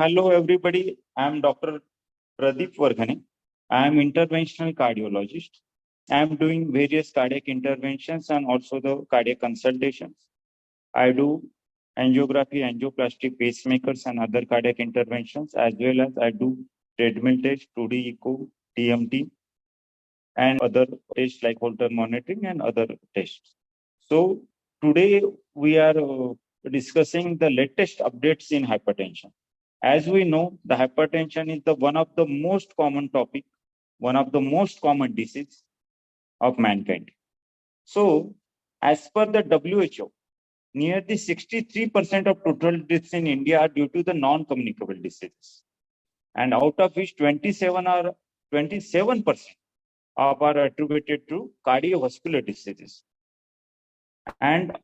hello everybody. I am Dr. Pradip Warghane. I am interventional cardiologist. I am doing various cardiac interventions and also the cardiac consultations. I do angiography, angioplasty, pacemakers, and other cardiac interventions, as well as I do treadmill test, 2D echo, TMT, and other tests like Holter monitoring and other tests. So today we are discussing the latest updates in hypertension. As we know, the hypertension is the one of the most common topic, one of the most common disease of mankind. So as per the WHO, nearly 63% of total deaths in India are due to the non-communicable diseases. And out of which 27% of are attributed to cardiovascular diseases. And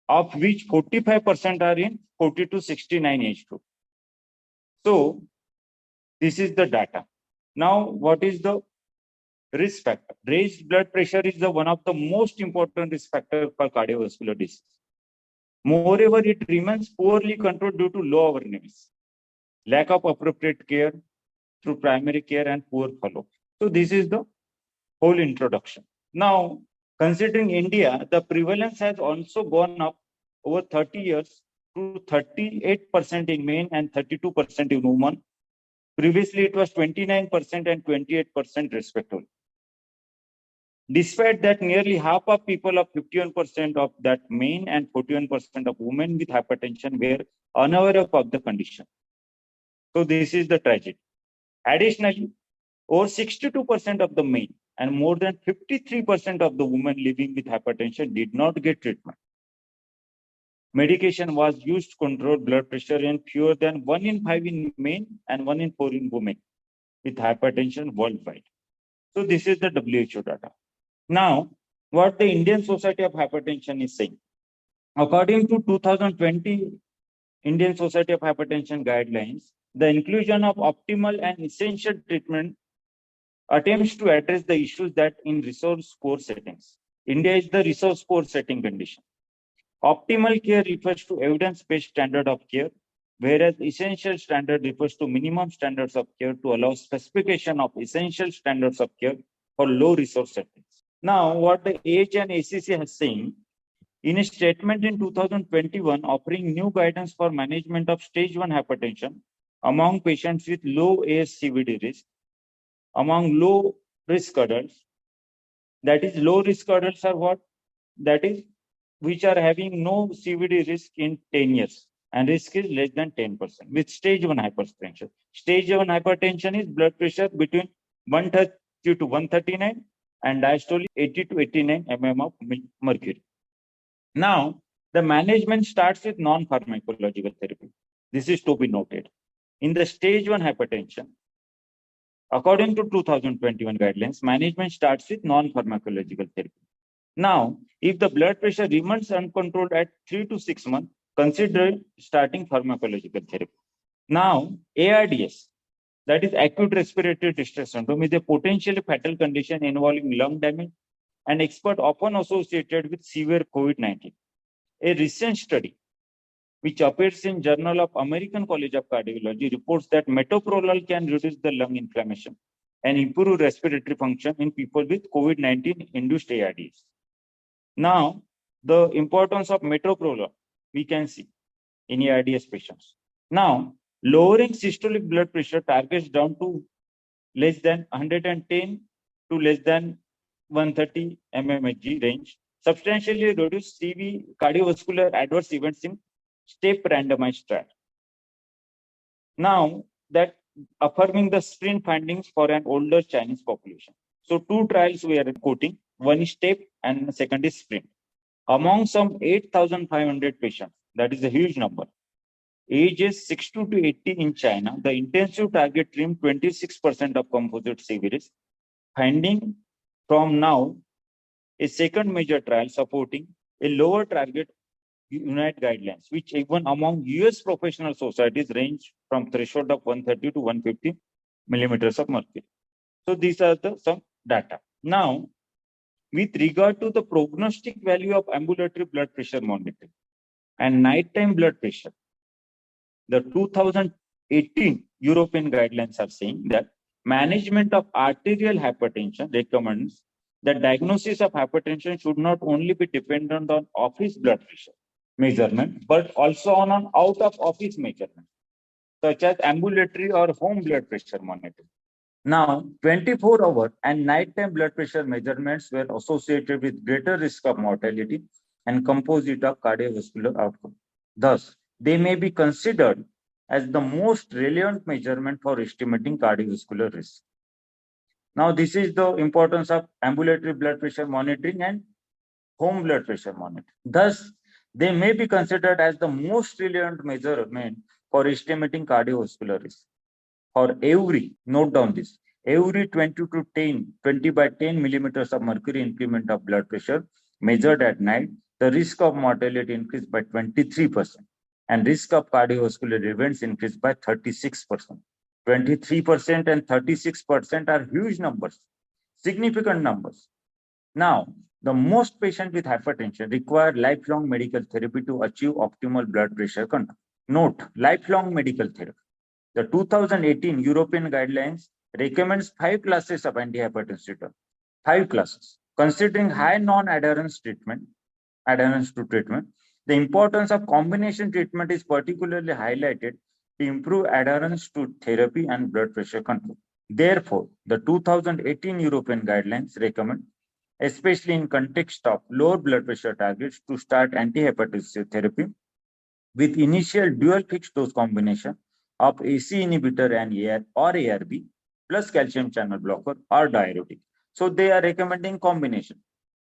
of which 45% are in 40 to 69 age group. So this is the data. Now, what is the risk factor? Raised blood pressure is the one of the most important risk factor for cardiovascular disease. Moreover, it remains poorly controlled due to low awareness, lack of appropriate care through primary care, and poor follow-up. So this is the whole introduction. Now, considering India, the prevalence has also gone up over 30 years to 38% in men and 32% in women. Previously, it was 29% and 28% respectively. Despite that, nearly half of people of 51% of that men and 41% of women with hypertension were unaware of the condition. So this is the tragedy. Additionally, over 62% of the men and more than 53% of the women living with hypertension did not get treatment. Medication was used to control blood pressure in fewer than 1 in 5 in men and 1 in 4 in women with hypertension worldwide. So this is the WHO data. Now, what the Indian Society of Hypertension is saying. According to 2020 Indian Society of Hypertension guidelines, the inclusion of optimal and essential treatment attempts to address the issues that in resource poor settings. India is the resource poor setting condition. Optimal care refers to evidence-based standard of care, whereas essential standard refers to minimum standards of care to allow specification of essential standards of care for low resource settings. Now, what the AH and ACC has seen in a statement in 2021 offering new guidance for management of stage 1 hypertension among patients with low ASCVD risk, among low risk adults, that is low risk adults are what? That is which are having no CVD risk in 10 years and risk is less than 10% with stage 1 hypertension. Stage 1 hypertension is blood pressure between 130 to 139 and diastolic 80 to 89 mm of mercury. Now, the management starts with non-pharmacological therapy. This is to be noted. In the stage 1 hypertension, according to 2021 guidelines, management starts with non-pharmacological therapy. Now, if the blood pressure remains uncontrolled at 3 to 6 months, consider starting pharmacological therapy. Now, ARDS, that is acute respiratory distress syndrome, is a potentially fatal condition involving lung damage and expert often associated with severe COVID-19. A recent study, which appears in Journal of American College of Cardiology, reports that metoprolol can reduce the lung inflammation and improve respiratory function in people with COVID-19 induced ARDS. Now, the importance of metoprolol we can see in ARDS patients. Now, lowering systolic blood pressure targets down to less than 110 to less than 130 mmHg range, substantially reduce CV cardiovascular adverse events in step randomized trial. Now, that affirming the sprint findings for an older Chinese population. So, two trials we are quoting, one is step and the second is sprint. Among some 8,500 patients, that is a huge number, ages 60 to 80 in China, the intensive target trimmed 26% of composite CVDs, finding from now a second major trial supporting a lower target unit guidelines, which even among US professional societies range from threshold of 130 to 150 millimeters of mercury. So these are the some data. Now, with regard to the prognostic value of ambulatory blood pressure monitoring and nighttime blood pressure, the 2000 2018 European guidelines are saying that management of arterial hypertension recommends that diagnosis of hypertension should not only be dependent on office blood pressure measurement, but also on an out-of-office measurement, such as ambulatory or home blood pressure monitoring. Now, 24-hour and nighttime blood pressure measurements were associated with greater risk of mortality and composite of cardiovascular outcome. Thus, they may be considered as the most relevant measurement for estimating cardiovascular risk. Now, this is the importance of ambulatory blood pressure monitoring and home blood pressure monitoring. Thus, they may be considered as the most relevant measurement for estimating cardiovascular risk. For every, note down this, every 20 by 10 millimeters of mercury increment of blood pressure measured at night, the risk of mortality increased by 23% and risk of cardiovascular events increased by 36%. 23% and 36% are huge numbers, significant numbers. Now, the most patients with hypertension require lifelong medical therapy to achieve optimal blood pressure control. Note, lifelong medical therapy. The 2018 European guidelines recommends 5 classes of antihypertensive drugs. 5 classes. Considering high non-adherence to treatment, the importance of combination treatment is particularly highlighted to improve adherence to therapy and blood pressure control. Therefore, the 2018 European guidelines recommend, especially in context of lower blood pressure targets, to start antihypertensive therapy with initial dual fixed dose combination of AC inhibitor and ARB plus calcium channel blocker or diuretic. So they are recommending combination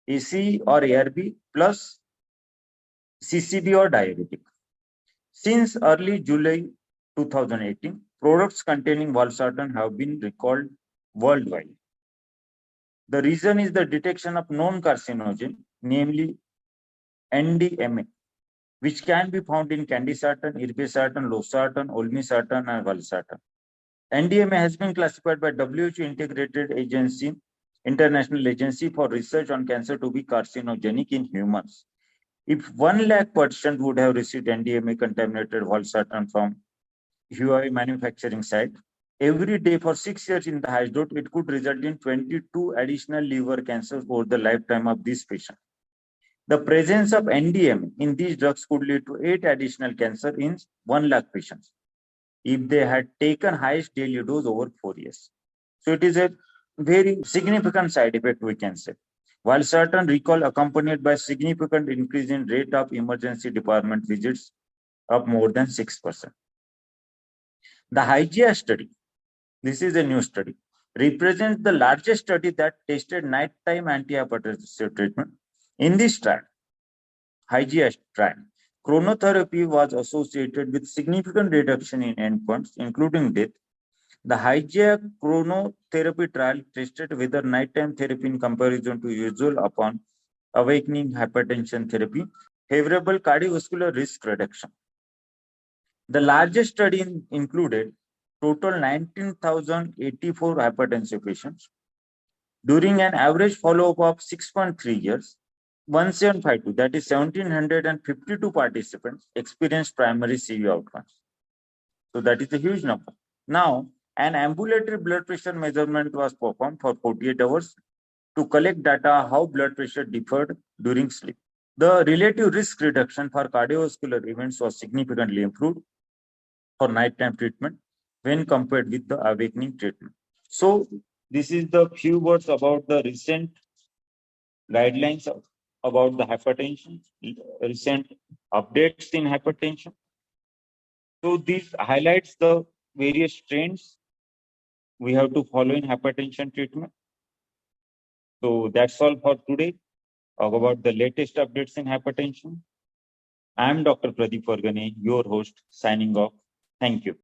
AC or ARB plus CCB or diuretic. Since early July 2018, products containing valsartan have been recalled worldwide. The reason is the detection of known carcinogen, namely NDMA, which can be found in candesartan, irbesartan, losartan, olmesartan, and valsartan. NDMA has been classified by WHO Integrated Agency, International Agency for Research on Cancer, to be carcinogenic in humans. If 1 lakh patients would have received NDMA contaminated valsartan from Huawei manufacturing site every day for 6 years in the highest dose, it could result in 22 additional liver cancers over the lifetime of this patient. The presence of NDMA in these drugs could lead to 8 additional cancer in 1 lakh patients if they had taken highest daily dose over 4 years. So it is a very significant side effect, we can say. While certain recall accompanied by significant increase in rate of emergency department visits of more than 6%. The HYGEA study, this is a new study, represents the largest study that tested nighttime antihypertensive treatment. In this trial, HYGEA trial, chronotherapy was associated with significant reduction in endpoints, including death. The HYGEA chronotherapy trial tested whether nighttime therapy in comparison to usual upon awakening hypertension therapy, favorable cardiovascular risk reduction. The largest study included total 19,084 hypertensive patients. During an average follow-up of 6.3 years, 1752, that is 1,752 participants experienced primary CV outcomes. So that is a huge number. Now, an ambulatory blood pressure measurement was performed for 48 hours to collect data how blood pressure differed during sleep. The relative risk reduction for cardiovascular events was significantly improved for nighttime treatment when compared with the awakening treatment. So this is the few words about the recent guidelines about the hypertension, recent updates in hypertension. So this highlights the various trends we have to follow in hypertension treatment. So that's all for today about the latest updates in hypertension. I am Dr. Pradip Warghane, your host, signing off. Thank you.